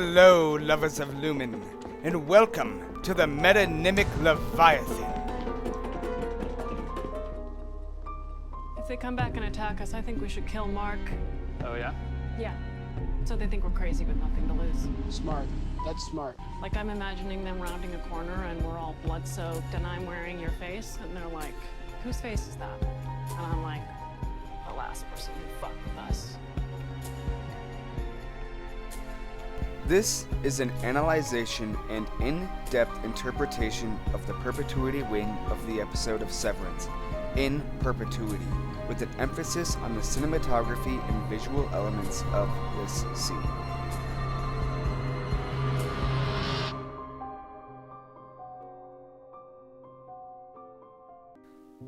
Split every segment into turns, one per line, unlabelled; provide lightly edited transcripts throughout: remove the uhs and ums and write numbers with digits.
Hello, lovers of Lumen, and welcome to the Metonymic Leviathan.
If they come back and attack us, I think we should kill Mark.
Oh, yeah?
Yeah. So they think we're crazy with nothing to lose.
Smart. That's smart.
Like, I'm imagining them rounding a corner and we're all blood-soaked and I'm wearing your face, and they're like, whose face is that? And I'm like, the last person who fucked with us.
This is an analyzation and in-depth interpretation of the Perpetuity wing of the episode of Severance, in Perpetuity, with an emphasis on the cinematography and visual elements of this scene.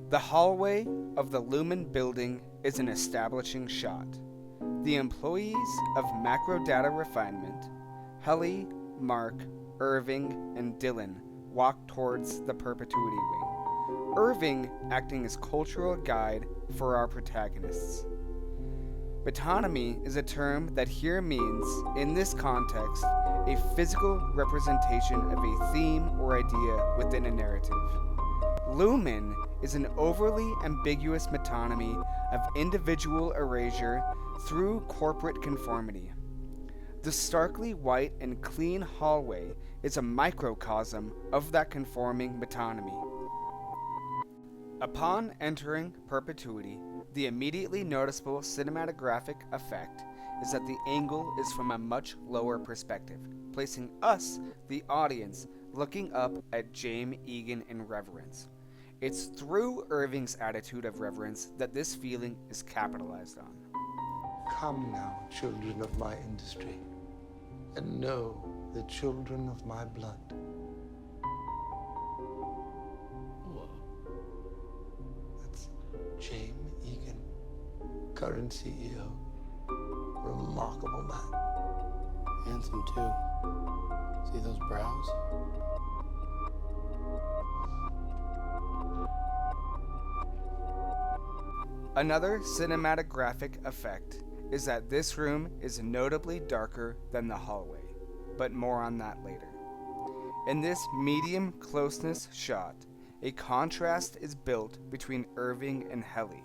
The hallway of the Lumen building is an establishing shot. The employees of Macro Data Refinement, Helly, Mark, Irving, and Dylan walk towards the Perpetuity wing, Irving acting as cultural guide for our protagonists. Metonymy is a term that here means, in this context, a physical representation of a theme or idea within a narrative. Lumen is an overly ambiguous metonymy of individual erasure through corporate conformity. The starkly white and clean hallway is a microcosm of that conforming metonymy. Upon entering Perpetuity, the immediately noticeable cinematographic effect is that the angle is from a much lower perspective, placing us, the audience, looking up at James Egan in reverence. It's through Irving's attitude of reverence that this feeling is capitalized on.
Come now, children of my industry, and know the children of my blood.
Whoa.
That's James Egan, current CEO. Remarkable man.
Handsome, too. See those brows?
Another cinematographic effect is that this room is notably darker than the hallway, but more on that later. In this medium closeness shot, a contrast is built between Irving and Helly,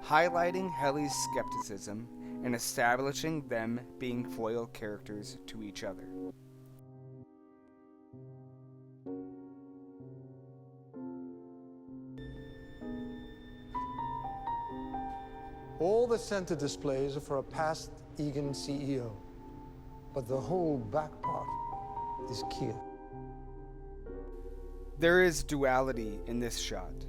highlighting Helly's skepticism and establishing them being foil characters to each other.
All the center displays are for a past Egan CEO, but the whole back part is Kier.
There is duality in this shot.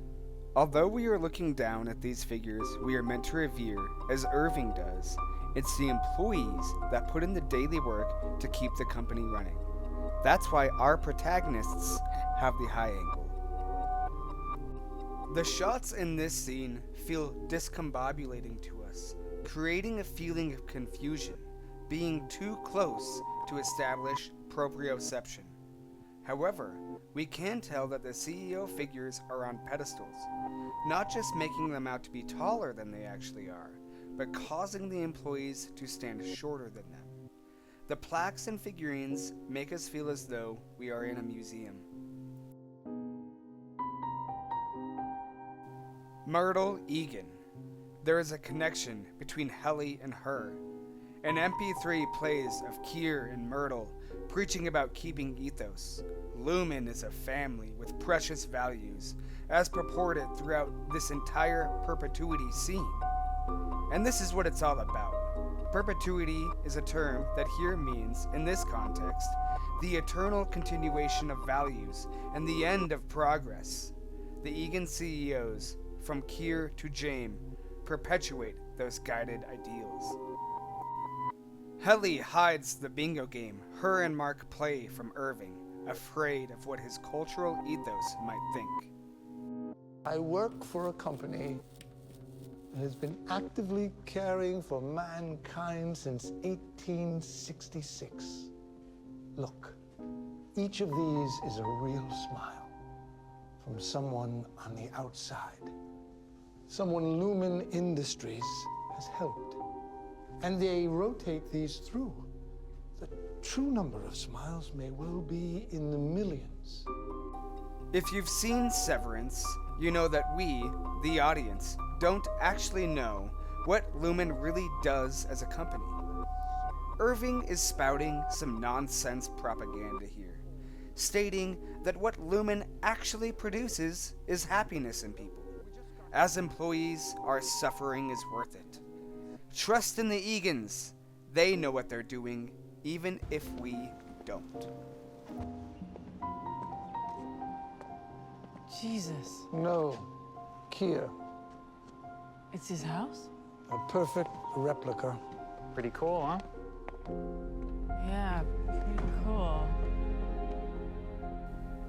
Although we are looking down at these figures we are meant to revere, as Irving does, it's the employees that put in the daily work to keep the company running. That's why our protagonists have the high angle. The shots in this scene feel discombobulating to us, creating a feeling of confusion, being too close to establish proprioception. However, we can tell that the CEO figures are on pedestals, not just making them out to be taller than they actually are, but causing the employees to stand shorter than them. The plaques and figurines make us feel as though we are in a museum. Myrtle Egan. There is a connection between Helly and her. An MP3 plays of Kier and Myrtle preaching about keeping ethos. Lumen is a family with precious values, as purported throughout this entire Perpetuity scene. And this is what it's all about. Perpetuity is a term that here means, in this context, the eternal continuation of values and the end of progress. The Egan CEOs, from Kier to James, perpetuate those guided ideals. Helly hides the bingo game her and Mark play from Irving, afraid of what his cultural ethos might think.
I work for a company that has been actively caring for mankind since 1866. Look, each of these is a real smile from someone on the outside. Someone Lumen Industries has helped. And they rotate these through the true number of smiles may well be in the millions.
If you've seen Severance, you know that we, the audience, don't actually know what Lumen really does as a company. Irving is spouting some nonsense propaganda here, stating that what Lumen actually produces is happiness in people. As employees, our suffering is worth it. Trust in the Egans. They know what they're doing, even if we don't.
Jesus.
No, Kier,
It's his house?
a perfect replica.
Pretty cool, huh?
Yeah, pretty cool.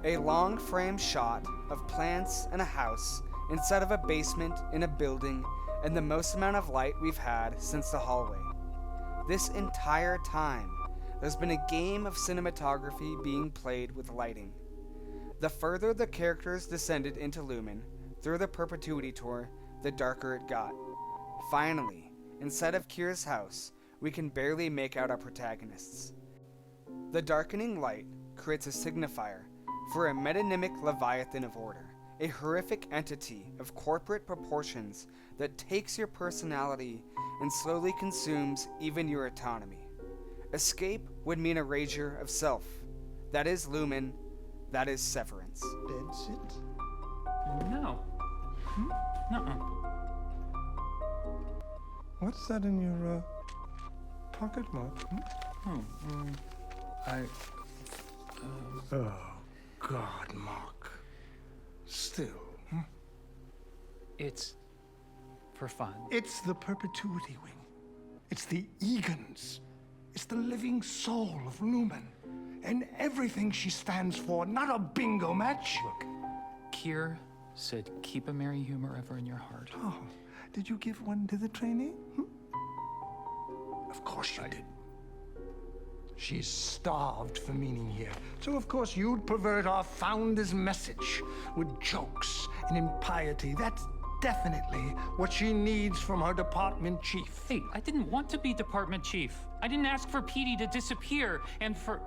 A long frame shot of plants and a house inside of a basement in a building, and the most amount of light we've had since the hallway. This entire time, there's been a game of cinematography being played with lighting. The further the characters descended into Lumen through the Perpetuity tour, the darker it got. Finally, inside of Kira's house, we can barely make out our protagonists. The darkening light creates a signifier for a metonymic Leviathan of order, a horrific entity of corporate proportions that takes your personality and slowly consumes even your autonomy. Escape would mean erasure of self. That is Lumen. That is Severance.
Dead sit?
No. Nuh-uh.
What's that in your pocket, Mark? Oh, God, Mark. Still.
It's for fun.
It's the Perpetuity wing. It's the Egans. It's the living soul of Lumen. And everything she stands for, not a bingo match.
Look, Kier said keep a merry humor ever in your heart.
Oh, did you give one to the trainee? Of course you did. She's starved for meaning here. So of course you'd pervert our founder's message with jokes and impiety. That's definitely what she needs from her department chief.
Hey, I didn't want to be department chief. I didn't ask for Petey to disappear and for...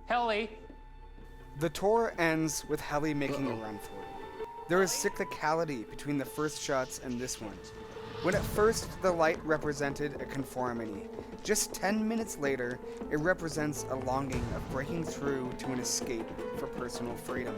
Helly.
The tour ends with Helly making a run for it. There is cyclicality between the first shots and this one. When at first the light represented a conformity, just 10 minutes later it represents a longing of breaking through to an escape for personal freedom.